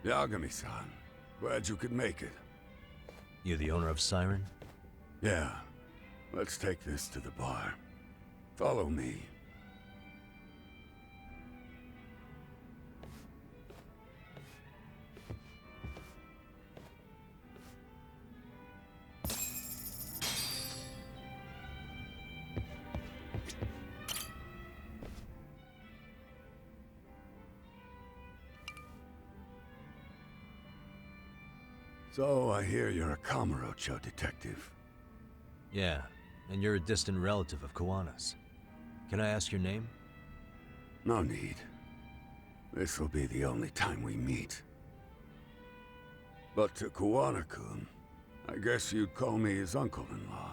Yagami-san, glad you could make it. You the owner of Siren? Yeah, let's take this to the bar. Follow me. So, I hear you're a Kamurocho detective. Yeah, and you're a distant relative of Kawana's. Can I ask your name? No need. This'll be the only time we meet. But to Kawana-kun, I guess you'd call me his uncle-in-law.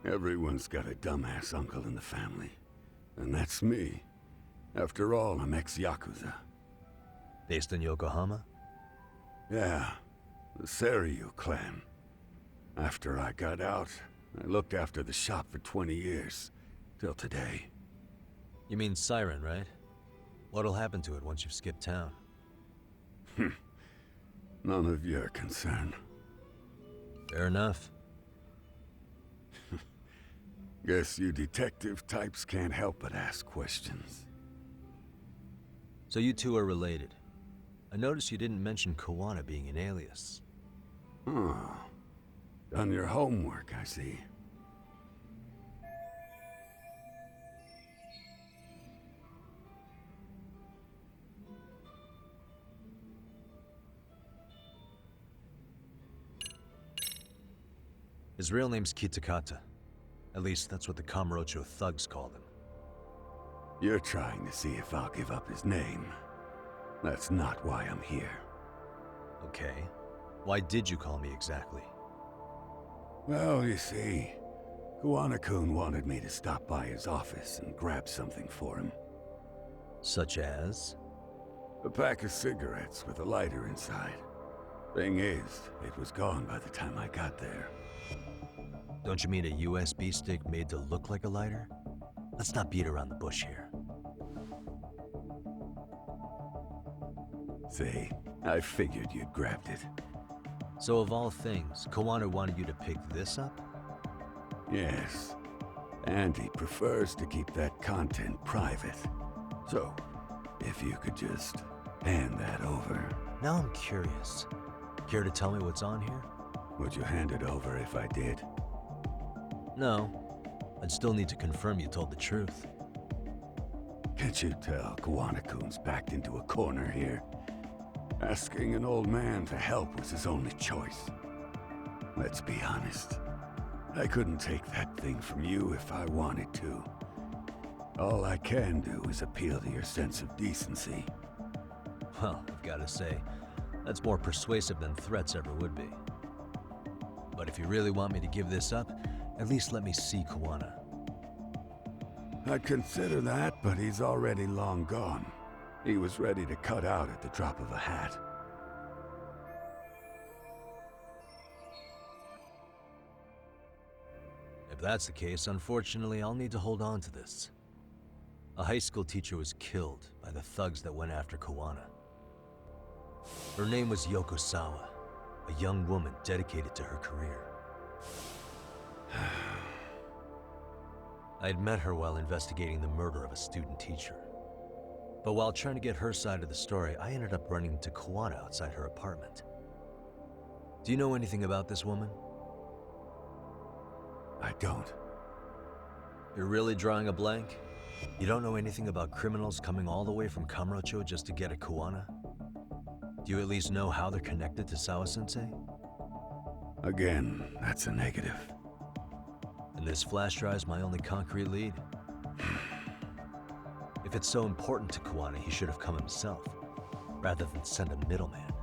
Everyone's got a dumbass uncle in the family. And that's me. After all, I'm ex-Yakuza. Based in Yokohama? Yeah, the Seiryu clan. After I got out, I looked after the shop for 20 years. Till today. You mean Siren, right? What'll happen to it once you've skipped town? None of your concern. Fair enough. Guess you detective types can't help but ask questions. So you two are related. I noticed you didn't mention Kawana being an alias. Oh. Done your homework, I see. His real name's Kitakata. At least that's what the Kamurocho thugs call him. You're trying to see if I'll give up his name. That's not why I'm here. Okay. Why did you call me exactly? Well, you see, Kawana-kun wanted me to stop by his office and grab something for him. Such as? A pack of cigarettes with a lighter inside. Thing is, it was gone by the time I got there. Don't you mean a USB stick made to look like a lighter? Let's not beat around the bush here. See, I figured you'd grabbed it. So of all things, Kawana wanted you to pick this up? Yes. And he prefers to keep that content private. So, if you could just hand that over. Now I'm curious. Care to tell me what's on here? Would you hand it over if I did? No. I'd still need to confirm you told the truth. Can't you tell Kawana-kun's backed into a corner here? Asking an old man to help was his only choice. Let's be honest. I couldn't take that thing from you if I wanted to. All I can do is appeal to your sense of decency. Well, I've got to say, that's more persuasive than threats ever would be. But if you really want me to give this up, at least let me see Kawana. I'd consider that, but he's already long gone. He was ready to cut out at the drop of a hat. If that's the case, unfortunately, I'll need to hold on to this. A high school teacher was killed by the thugs that went after Kawana. Her name was Yoko Sawa, a young woman dedicated to her career. I'd met her while investigating the murder of a student teacher. But while trying to get her side of the story, I ended up running into Kawana outside her apartment. Do you know anything about this woman? I don't. You're really drawing a blank? You don't know anything about criminals coming all the way from Kamurocho just to get at Kawana? Do you at least know how they're connected to Sawa-sensei? Again, that's a negative. And this flash drive's my only concrete lead. If it's so important to Kawana, he should have come himself, rather than send a middleman.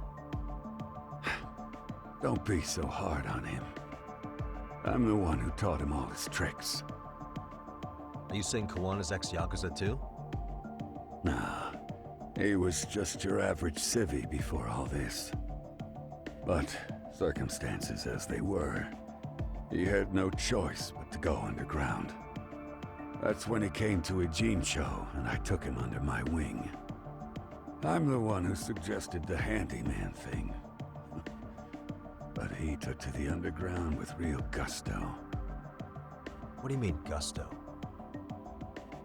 Don't be so hard on him. I'm the one who taught him all his tricks. Are you saying Kawana's ex-Yakuza too? Nah, he was just your average civvy before all this. But circumstances as they were, he had no choice but to go underground. That's when he came to Ijincho, and I took him under my wing. I'm the one who suggested the handyman thing. But he took to the underground with real gusto. What do you mean, gusto?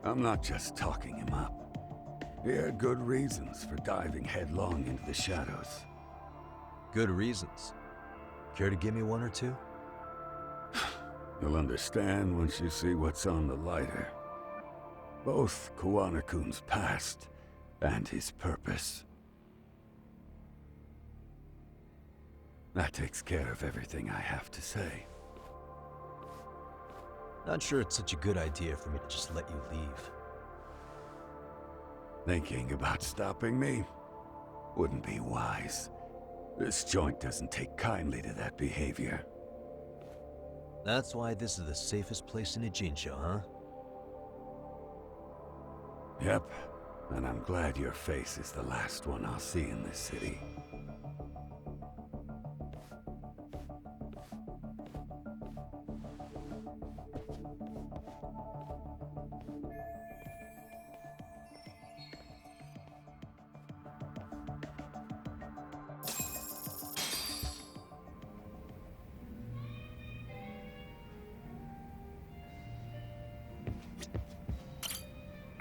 I'm not just talking him up. He had good reasons for diving headlong into the shadows. Good reasons. Care to give me one or two? You'll understand once you see what's on the lighter. Both Kuwanakun's past and his purpose. That takes care of everything I have to say. Not sure it's such a good idea for me to just let you leave. Thinking about stopping me wouldn't be wise. This joint doesn't take kindly to that behavior. That's why this is the safest place in Ijincho, huh? Yep, and I'm glad your face is the last one I'll see in this city.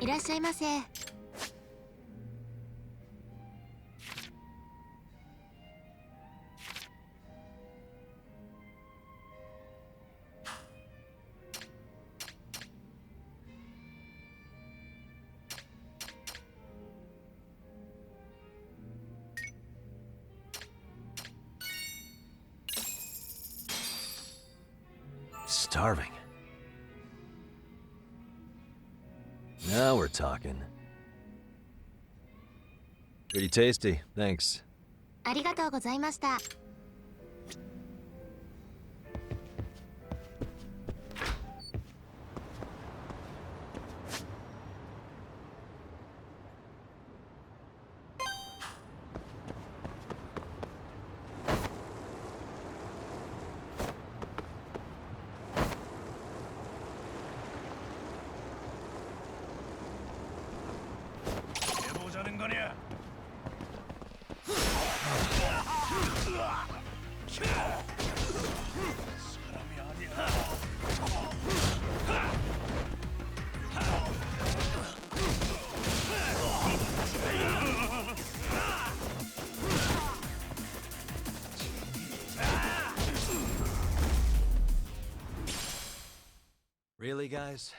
いらっしゃいませ。Starving. Now we're talking. Pretty tasty, thanks. ありがとうございました。Really, guys?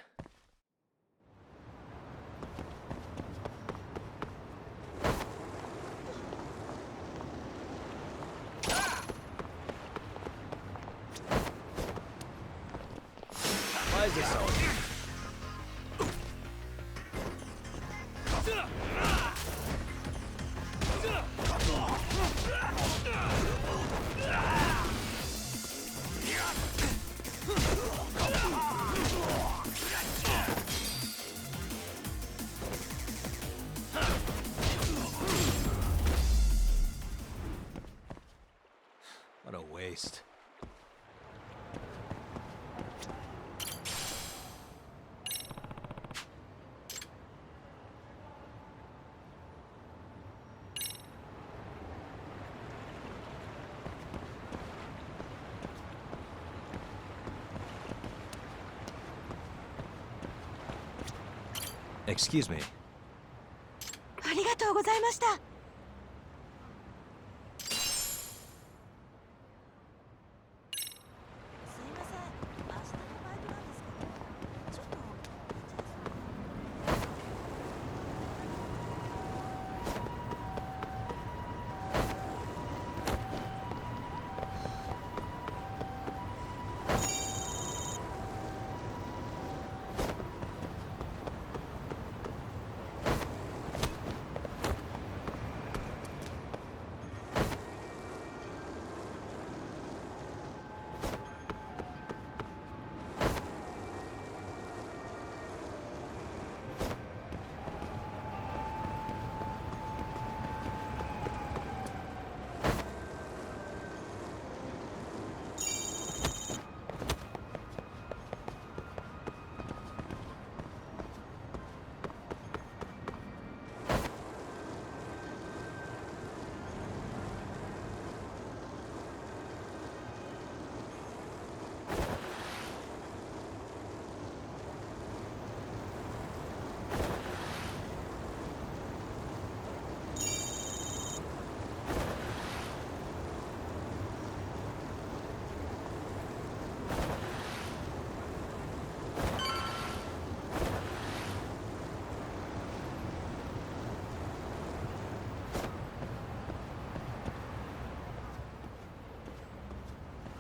Why is this so? What a waste. Excuse me. ありがとうございました。すいません。明日のバイトなんですけど、ちょっと。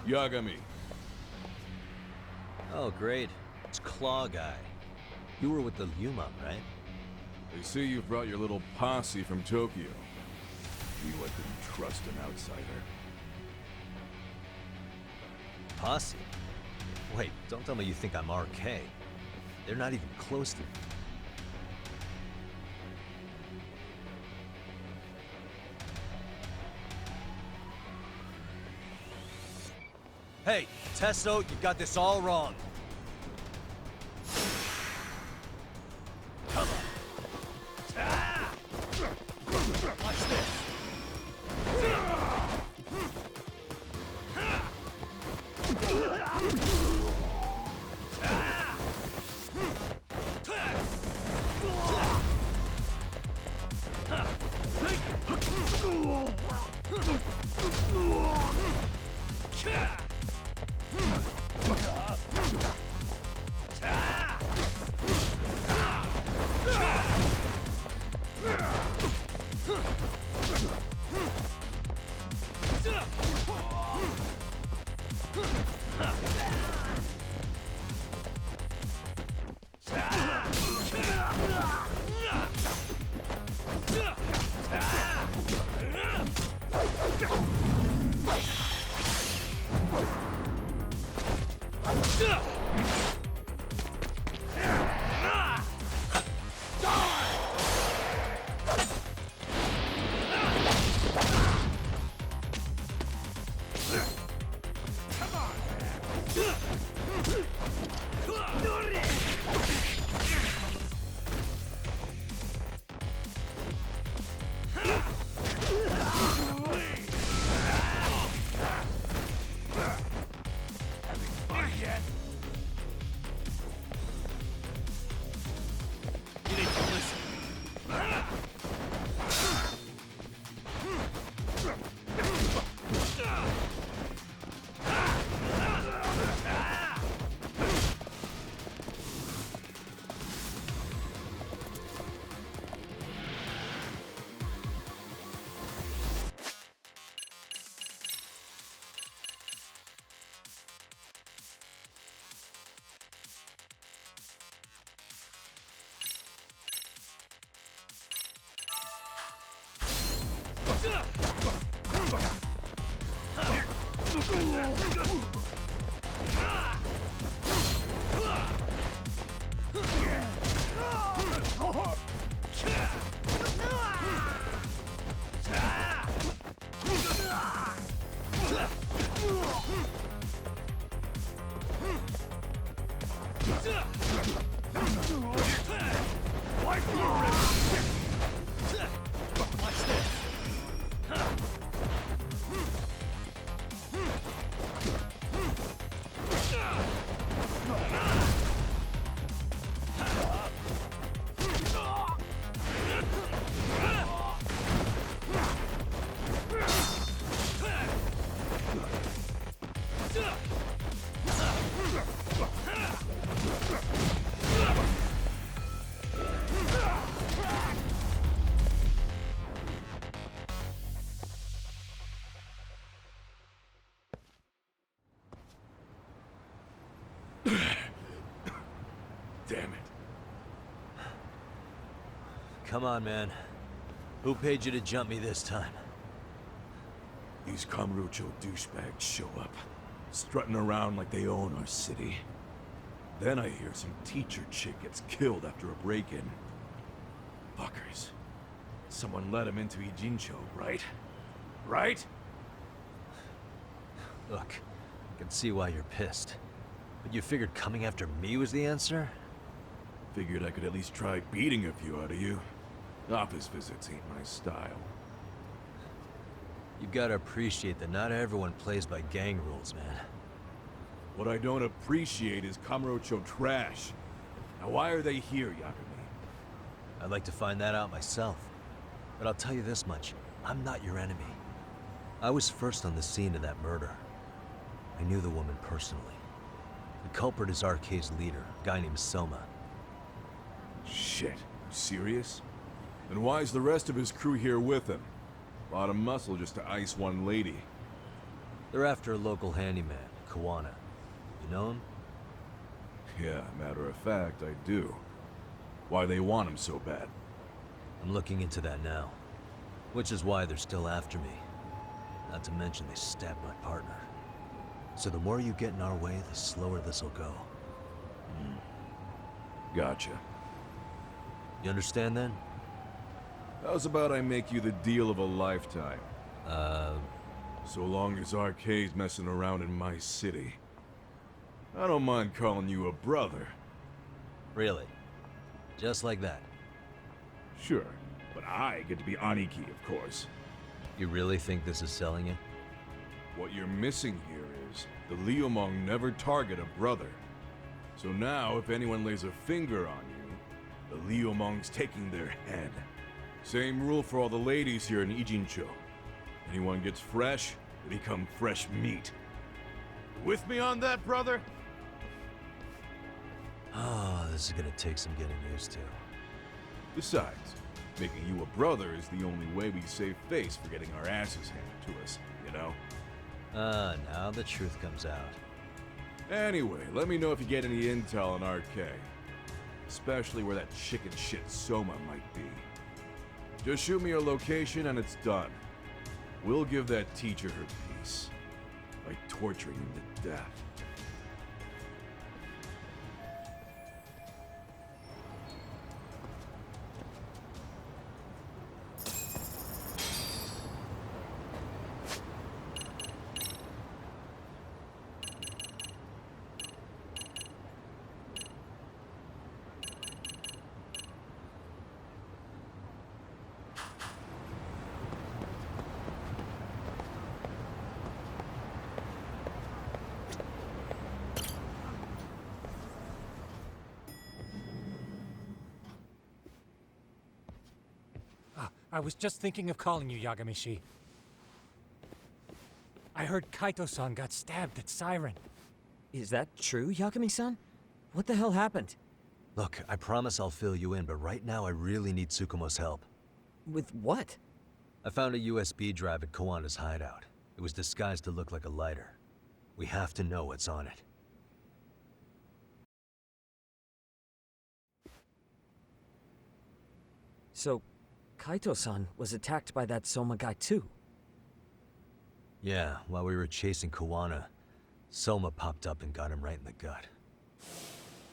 Yagami. Oh, great. It's Claw Guy. You were with the Yumam, right? They see you brought your little posse from Tokyo. You I couldn't trust an outsider. Posse? Wait, don't tell me you think I'm RK. They're not even close to me. Hey, Testo, you got this all wrong. Come on. Ah! Watch this. Damn it. Come on, man. Who paid you to jump me this time? These Kamurocho douchebags show up, strutting around like they own our city. Then I hear some teacher chick gets killed after a break-in. Fuckers. Someone let him into Ijincho, right? Right? Look, I can see why you're pissed. But you figured coming after me was the answer? Figured I could at least try beating a few out of you. Office visits ain't my style. You gotta appreciate that not everyone plays by gang rules, man. What I don't appreciate is Kamurocho trash. Now why are they here, Yagami? I'd like to find that out myself. But I'll tell you this much, I'm not your enemy. I was first on the scene of that murder. I knew the woman personally. The culprit is RK's leader, a guy named Soma. Shit, you serious? Then why is the rest of his crew here with him? Lot of muscle just to ice one lady. They're after a local handyman, Kawana. You know him? Yeah, matter of fact, I do. Why they want him so bad? I'm looking into that now. Which is why they're still after me. Not to mention they stabbed my partner. So the more you get in our way, the slower this'll go. Gotcha. You understand then? How's about I make you the deal of a lifetime? So long as Arcade's messing around in my city. I don't mind calling you a brother. Really? Just like that? Sure, but I get to be Aniki, of course. You really think this is selling it? What you're missing here is the Liumong never target a brother. So now, if anyone lays a finger on you, the Liumong's taking their head. Same rule for all the ladies here in Ijincho. Anyone gets fresh, they become fresh meat. With me on that, brother? Oh, this is gonna take some getting used to. Besides, making you a brother is the only way we save face for getting our asses handed to us, you know? Now the truth comes out. Anyway, let me know if you get any intel on RK. Especially where that chicken shit Soma might be. Just shoot me a location and it's done. We'll give that teacher her peace. By torturing him to death. I was just thinking of calling you, Yagamishi. I heard Kaito-san got stabbed at Siren. Is that true, Yagami-san? What the hell happened? Look, I promise I'll fill you in, but right now I really need Tsukumo's help. With what? I found a USB drive at Kawana's hideout. It was disguised to look like a lighter. We have to know what's on it. So, Kaito-san was attacked by that Soma guy too? Yeah, while we were chasing Kawana, Soma popped up and got him right in the gut.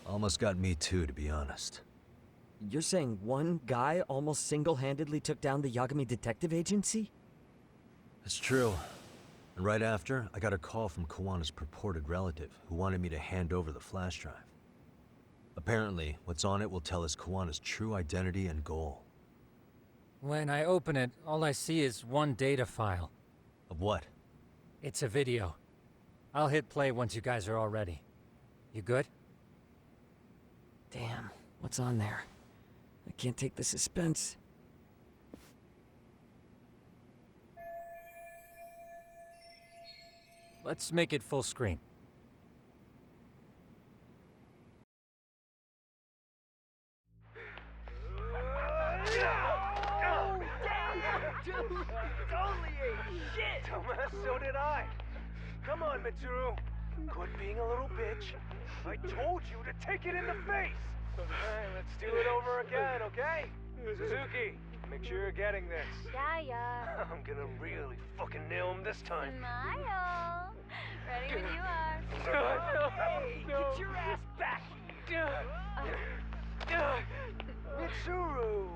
Almost got me too, to be honest. You're saying one guy almost single-handedly took down the Yagami Detective Agency? It's true. And right after, I got a call from Kawana's purported relative, who wanted me to hand over the flash drive. Apparently, what's on it will tell us Kawana's true identity and goal. When I open it, all I see is one data file. Of what? It's a video. I'll hit play once you guys are all ready. You good? Damn, what's on there? I can't take the suspense. Let's make it full screen. So did I. Come on, Mitsuru. Quit being a little bitch. I told you to take it in the face. Alright, let's do it over again, okay? Suzuki, make sure you're getting this. Yeah. I'm gonna really fucking nail him this time. Smile. Ready when you are. Hey, get your ass back here. Mitsuru,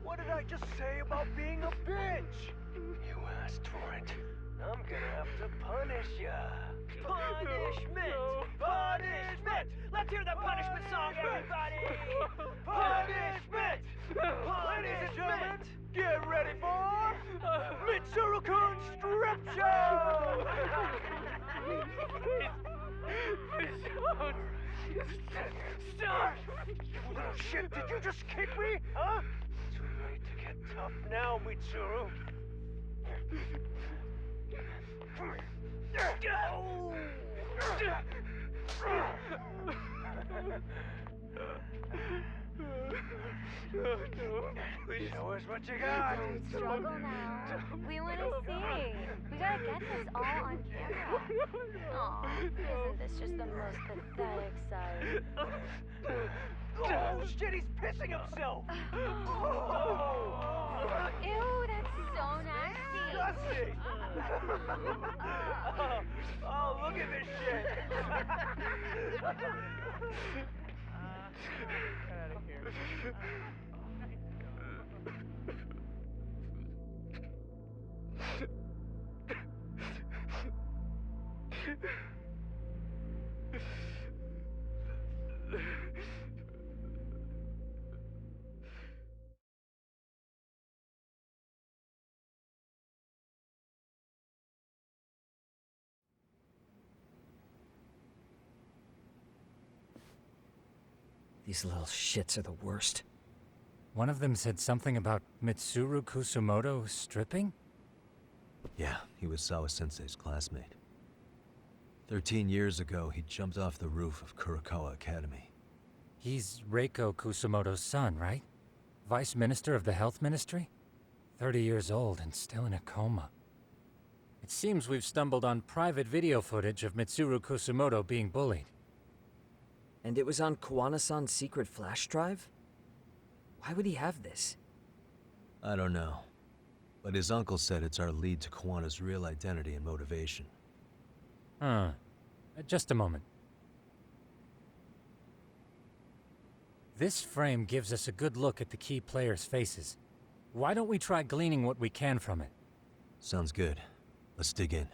what did I just say about being a bitch? You asked for it. I'm gonna have to punish ya. Punishment! Punishment! Let's hear the punishment song, everybody! Punishment! Ladies and gentlemen, get ready for Mitsuru-kun Strip Show! Stop! You little shit, did you just kick me? Huh? Too late to get tough now, Mitsuru. No, please. Show us what you got. Don't struggle now. We want to see. We gotta get this all on camera. Aw, isn't this just the most pathetic sight? Oh shit, he's pissing himself. Ew, that's so nasty. Disgusting. Oh, look at this shit. Get out of here. These little shits are the worst. One of them said something about Mitsuru Kusumoto stripping? Yeah, he was Sawa Sensei's classmate. 13 years ago, he jumped off the roof of Kurakawa Academy. He's Reiko Kusumoto's son, right? Vice Minister of the Health Ministry? 30 years old and still in a coma. It seems we've stumbled on private video footage of Mitsuru Kusumoto being bullied. And it was on Kawana-san's secret flash drive? Why would he have this? I don't know. But his uncle said it's our lead to Kawana's real identity and motivation. Huh. Just a moment. This frame gives us a good look at the key players' faces. Why don't we try gleaning what we can from it? Sounds good. Let's dig in.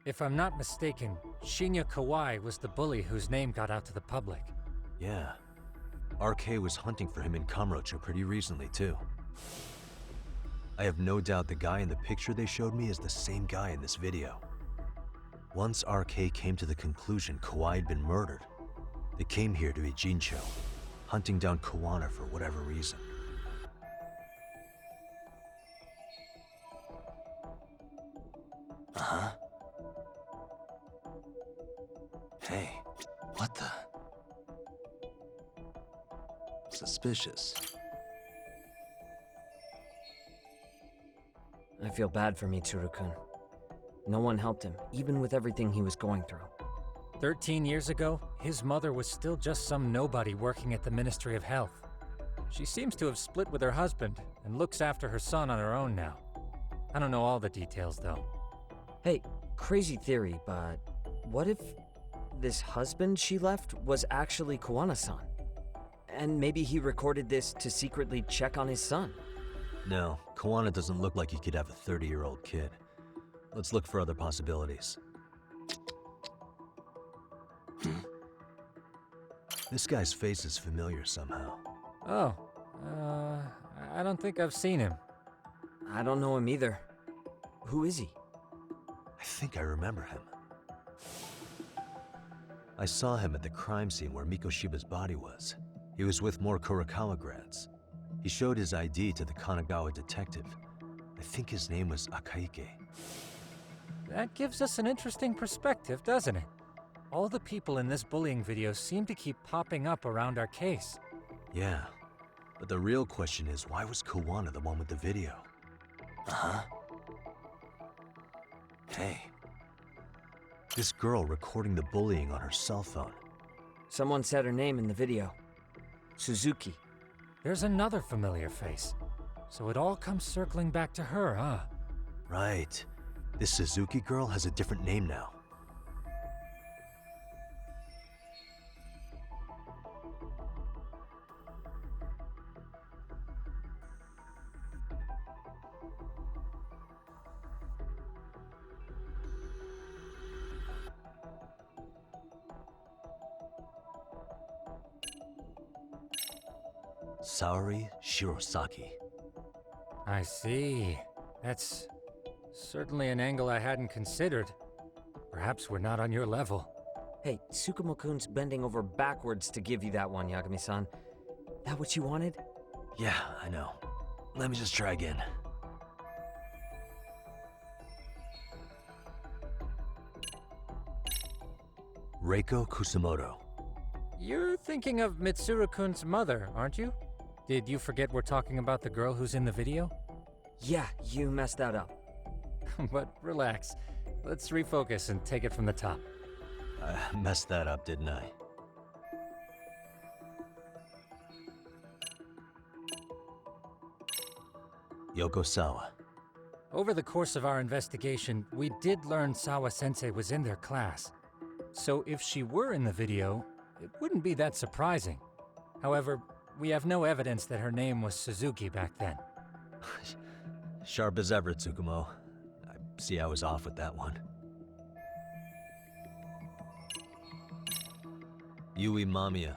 If I'm not mistaken, Shinya Kawai was the bully whose name got out to the public. Yeah. RK was hunting for him in Kamurocho pretty recently, too. I have no doubt the guy in the picture they showed me is the same guy in this video. Once RK came to the conclusion Kawai had been murdered, they came here to Ijincho, hunting down Kawana for whatever reason. Uh-huh. Hey, what the? Suspicious. I feel bad for Mitsuru-kun. No one helped him, even with everything he was going through. 13 years ago, his mother was still just some nobody working at the Ministry of Health. She seems to have split with her husband and looks after her son on her own now. I don't know all the details, though. Hey, crazy theory, but what if this husband she left was actually Kawana-san? And maybe he recorded this to secretly check on his son? No, Kawana doesn't look like he could have a 30-year-old kid. Let's look for other possibilities. This guy's face is familiar somehow. Oh, I don't think I've seen him. I don't know him either. Who is he? I think I remember him. I saw him at the crime scene where Mikoshiba's body was. He was with more Kurakawa grads. He showed his ID to the Kanagawa detective. I think his name was Akaike. That gives us an interesting perspective, doesn't it? All the people in this bullying video seem to keep popping up around our case. Yeah, but the real question is, why was Kawana the one with the video? Uh-huh. Hey. This girl recording the bullying on her cell phone. Someone said her name in the video. Suzuki. There's another familiar face. So it all comes circling back to her, huh? Right. This Suzuki girl has a different name now. Saori Shirosaki. I see. That's certainly an angle I hadn't considered. Perhaps we're not on your level. Hey, Tsukumo-kun's bending over backwards to give you that one, Yagami-san. That what you wanted? Yeah, I know. Let me just try again. Reiko Kusumoto. You're thinking of Mitsuru-kun's mother, aren't you? Did you forget we're talking about the girl who's in the video? Yeah, you messed that up. But relax. Let's refocus and take it from the top. I messed that up, didn't I? Yoko Sawa. Over the course of our investigation, we did learn Sawa-sensei was in their class. So if she were in the video, it wouldn't be that surprising. However, we have no evidence that her name was Suzuki back then. Sharp as ever, Tsukumo. I see I was off with that one. Yui Mamiya,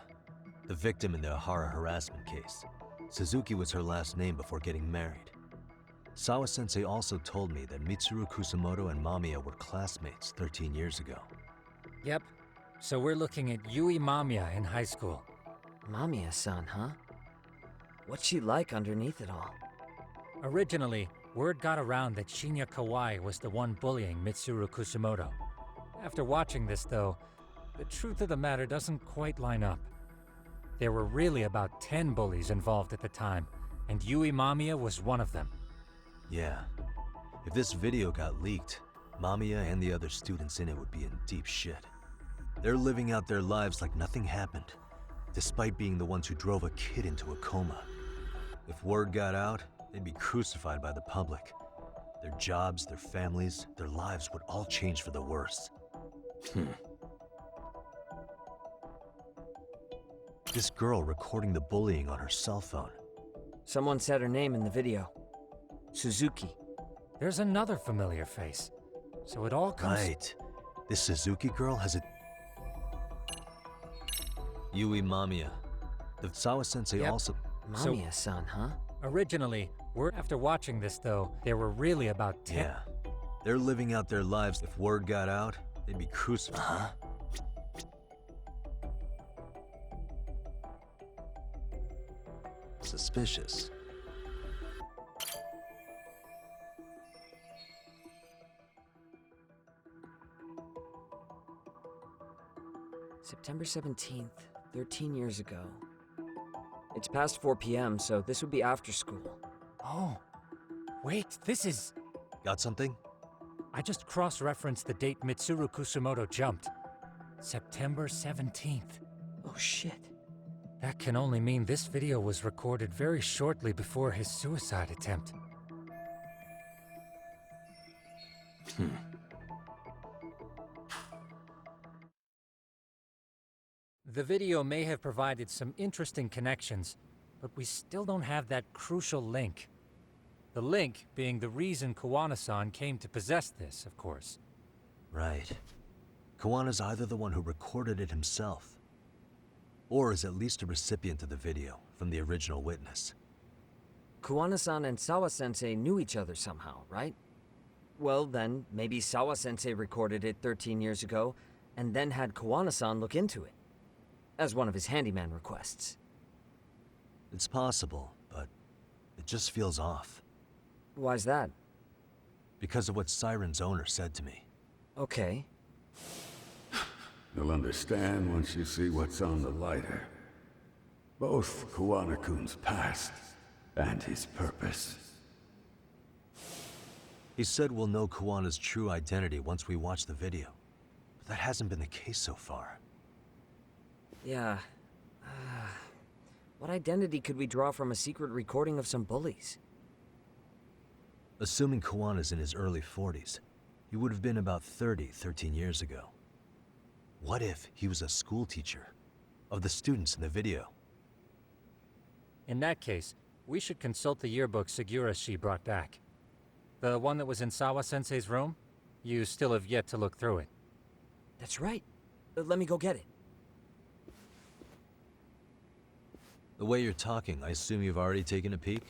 the victim in the Ahara harassment case. Suzuki was her last name before getting married. Sawa-sensei also told me that Mitsuru Kusumoto and Mamiya were classmates 13 years ago. Yep. So we're looking at Yui Mamiya in high school. Mamiya-san, huh? What's she like underneath it all? Originally, word got around that Shinya Kawai was the one bullying Mitsuru Kusumoto. After watching this, though, the truth of the matter doesn't quite line up. There were really about 10 bullies involved at the time, and Yui Mamiya was one of them. Yeah. If this video got leaked, Mamiya and the other students in it would be in deep shit. They're living out their lives like nothing happened, despite being the ones who drove a kid into a coma. If word got out, they'd be crucified by the public. Their jobs, their families, their lives would all change for the worse. This girl recording the bullying on her cell phone. Someone said her name in the video. Suzuki. There's another familiar face. So it all comes... Right. This Suzuki girl has a... Yui Mamiya. The Sawa-sensei Yep. also... Mamiya-san, huh? Originally, after watching this, though, there were really about 10... Yeah. They're living out their lives. If word got out, they'd be crucified. Suspicious. September 17th, 13 years ago. It's past 4 p.m., so this would be after school. Oh, wait, this is... Got something? I just cross-referenced the date Mitsuru Kusumoto jumped. September 17th. Oh shit. That can only mean this video was recorded very shortly before his suicide attempt. The video may have provided some interesting connections, but we still don't have that crucial link. The link being the reason Kawana-san came to possess this, of course. Right. Kawana's either the one who recorded it himself, or is at least a recipient of the video from the original witness. Kawana-san and Sawa-sensei knew each other somehow, right? Well then, maybe Sawa-sensei recorded it 13 years ago, and then had Kawana-san look into it. As one of his handyman requests. It's possible, but it just feels off. Why's that? Because of what Siren's owner said to me. Okay. You'll understand once you see what's on the lighter. Both Kawana-kun's past and his purpose. He said we'll know Kawana's true identity once we watch the video. But that hasn't been the case so far. Yeah. What identity could we draw from a secret recording of some bullies? Assuming Kawana's in his early 40s, he would have been about 30 13 years ago. What if he was a school teacher of the students in the video? In that case, we should consult the yearbook Segura-shi brought back. The one that was in Sawa-sensei's room? You still have yet to look through it. That's right. Let me go get it. The way you're talking, I assume you've already taken a peek?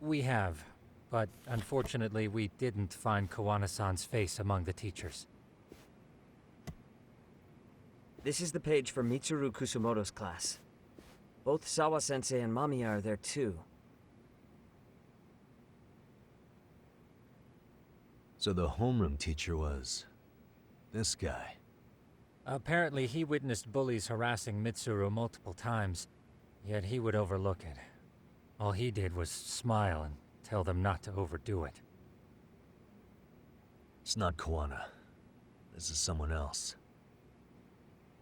We have, but unfortunately we didn't find Kawana-san's face among the teachers. This is the page for Mitsuru Kusumoto's class. Both Sawa-sensei and Mamiya are there too. So the homeroom teacher was this guy. Apparently he witnessed bullies harassing Mitsuru multiple times, yet he would overlook it. All he did was smile and tell them not to overdo it. It's not Kawana. This is someone else.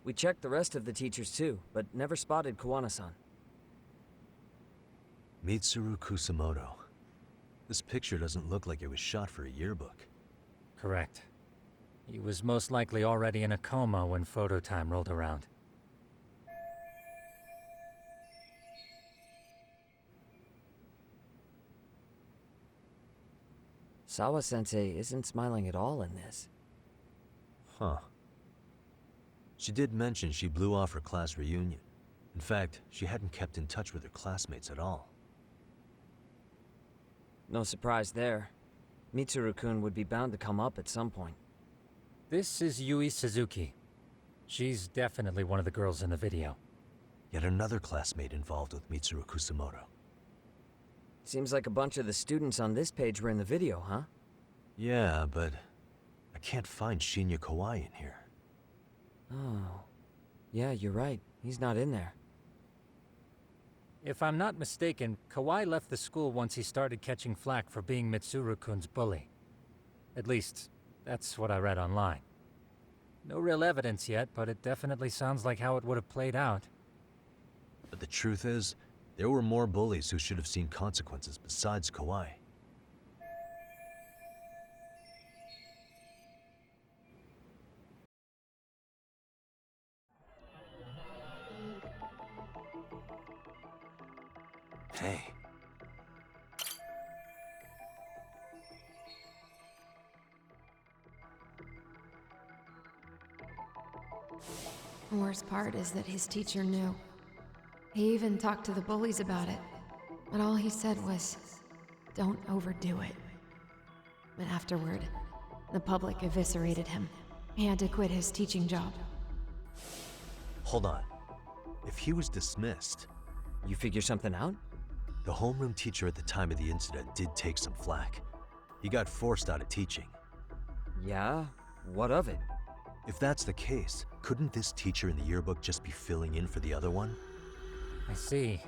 We checked the rest of the teachers too, but never spotted Kawana-san. Mitsuru Kusumoto. This picture doesn't look like it was shot for a yearbook. Correct. He was most likely already in a coma when photo time rolled around. Sawa-sensei isn't smiling at all in this. Huh. She did mention she blew off her class reunion. In fact, she hadn't kept in touch with her classmates at all. No surprise there. Mitsuru-kun would be bound to come up at some point. This is Yui Suzuki. She's definitely one of the girls in the video. Yet another classmate involved with Mitsuru Kusumoto. Seems like a bunch of the students on this page were in the video, huh? Yeah, but I can't find Shinya Kawai in here. Oh. Yeah, you're right. He's not in there. If I'm not mistaken, Kawai left the school once he started catching flack for being Mitsuru-kun's bully. At least, that's what I read online. No real evidence yet, but it definitely sounds like how it would have played out. But the truth is, there were more bullies who should have seen consequences besides Kawai. Hey. The worst part is that his teacher knew. He even talked to the bullies about it, but all he said was, "Don't overdo it." But afterward, the public eviscerated him. He had to quit his teaching job. Hold on. If he was dismissed, You figure something out? the homeroom teacher at the time of the incident did take some flack. He got forced out of teaching. Yeah? What of it? If that's the case, couldn't this teacher in the yearbook just be filling in for the other one? I see.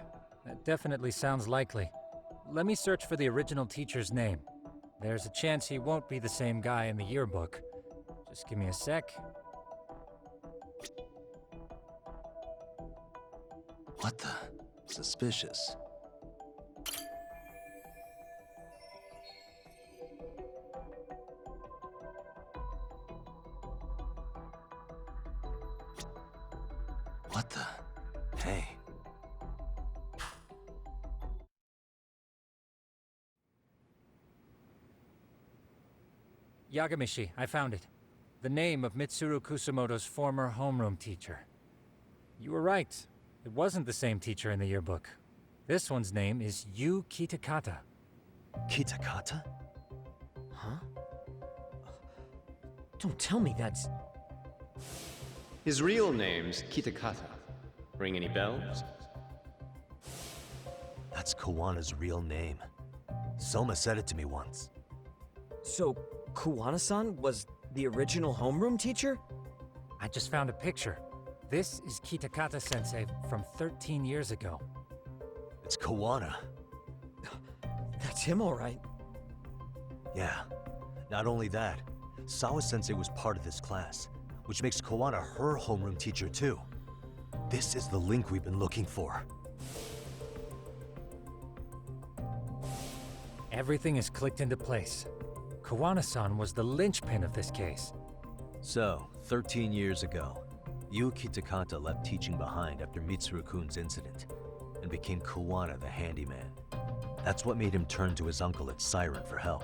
That definitely sounds likely. Let me search for the original teacher's name. There's a chance he won't be the same guy in the yearbook. Just give me a sec. What the? Suspicious. What the? Hey. Yagamishi, I found it. The name of Mitsuru Kusumoto's former homeroom teacher. You were right. It wasn't the same teacher in the yearbook. This one's name is Yu Kitakata. Kitakata? Huh? Don't tell me that's... His real name's Kitakata. Ring any bells? That's Kawana's real name. Soma said it to me once. So, Kawana-san was the original homeroom teacher? I just found a picture. This is Kitakata-sensei from 13 years ago. It's Kawana. That's him, all right. Yeah. Not only that, Sawa-sensei was part of this class, which makes Kawana her homeroom teacher too. This is the link we've been looking for. Everything is clicked into place. Kawana-san was the linchpin of this case. So, 13 years ago, Yu Kitakata left teaching behind after Mitsuru-kun's incident, and became Kawana the handyman. That's what made him turn to his uncle at Siren for help.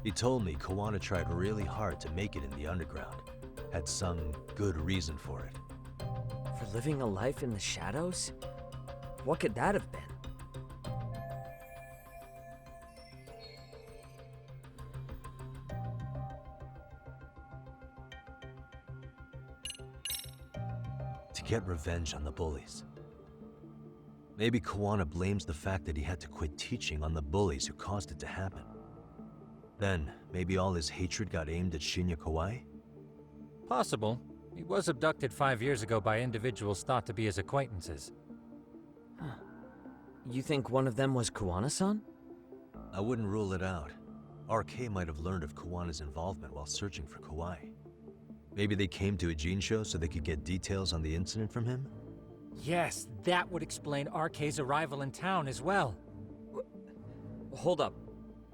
He told me Kawana tried really hard to make it in the underground. Had some good reason for it. For living a life in the shadows? What could that have been? to get revenge on the bullies. Maybe Kuwana blames the fact that he had to quit teaching on the bullies who caused it to happen. Then, maybe all his hatred got aimed at Shinya Kawai? Possible. He was abducted 5 years ago by individuals thought to be his acquaintances. You think one of them was Kuwana-san? I wouldn't rule it out. RK might have learned of Kawana's involvement while searching for Kawai. Maybe they came to Ijincho so they could get details on the incident from him? Yes, that would explain RK's arrival in town as well. Hold up.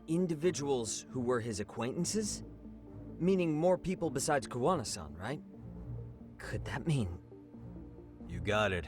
Individuals who were his acquaintances? Meaning more people besides Kuwana-san, right? Could that mean... You got it.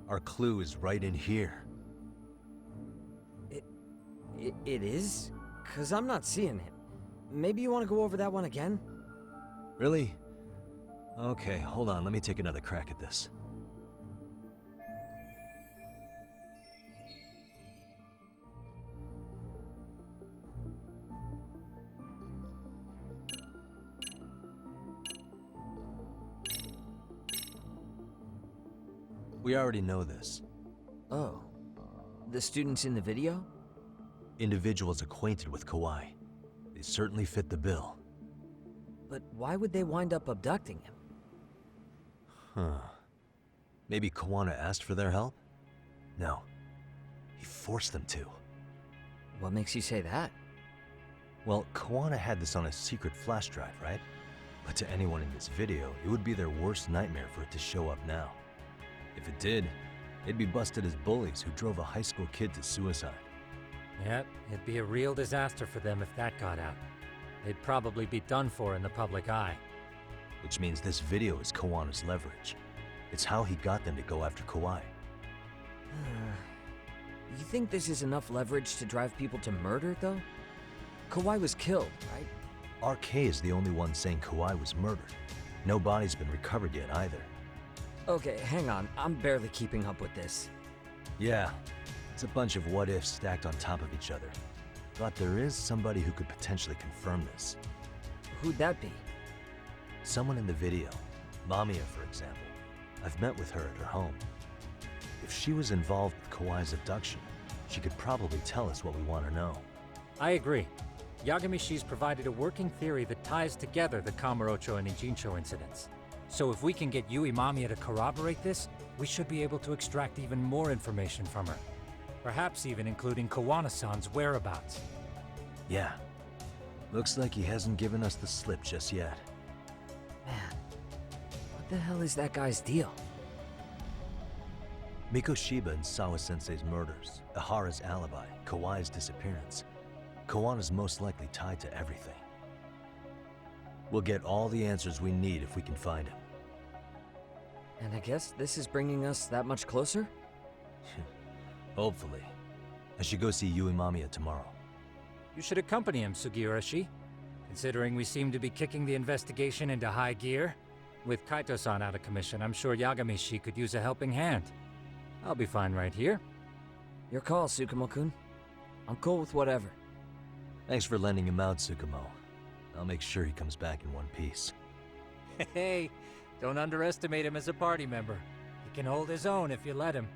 Our clue is right in here. It is? 'Cause I'm not seeing it. Maybe you want to go over that one again? Really? Okay, hold on, let me take another crack at this. We already know this. Oh. The students in the video? Individuals acquainted with Kawai. They certainly fit the bill. But why would they wind up abducting him? Huh. Maybe Kuwana asked for their help? No. He forced them to. What makes you say that? Well, Kuwana had this on a secret flash drive, right? But to anyone in this video, it would be their worst nightmare for it to show up now. If it did, they'd be busted as bullies who drove a high school kid to suicide. Yep, it'd be a real disaster for them if that got out. They'd probably be done for in the public eye. Which means this video is Kawana's leverage. It's how he got them to go after Kawai. You think this is enough leverage to drive people to murder, though? Kawai was killed, right? RK is the only one saying Kawai was murdered. No body's been recovered yet either. Okay, hang on. I'm barely keeping up with this. Yeah, it's a bunch of what-ifs stacked on top of each other. But there is somebody who could potentially confirm this. Who'd that be? Someone in the video. Mamiya, for example. I've met with her at her home. If she was involved with Kawai's abduction, she could probably tell us what we want to know. I agree. Yagamishi's provided a working theory that ties together the Kamurocho and Ijincho incidents. So if we can get Yui Mamiya to corroborate this, we should be able to extract even more information from her. Perhaps even including Kawana-san's whereabouts. Yeah. Looks like he hasn't given us the slip just yet. Man, what the hell is that guy's deal? Mikoshiba and Sawa-sensei's murders, Ihara's alibi, Kawai's disappearance. Kawana's most likely tied to everything. We'll get all the answers we need if we can find him. And I guess this is bringing us that much closer? Hopefully. I should go see Yui Mamiya tomorrow. You should accompany him, Sugiurashi. Considering we seem to be kicking the investigation into high gear. With Kaito-san out of commission, I'm sure Yagamishi could use a helping hand. I'll be fine right here. Your call, Tsukumo-kun. I'm cool with whatever. Thanks for lending him out, Tsukumo. I'll make sure he comes back in one piece. Hey, don't underestimate him as a party member. He can hold his own if you let him.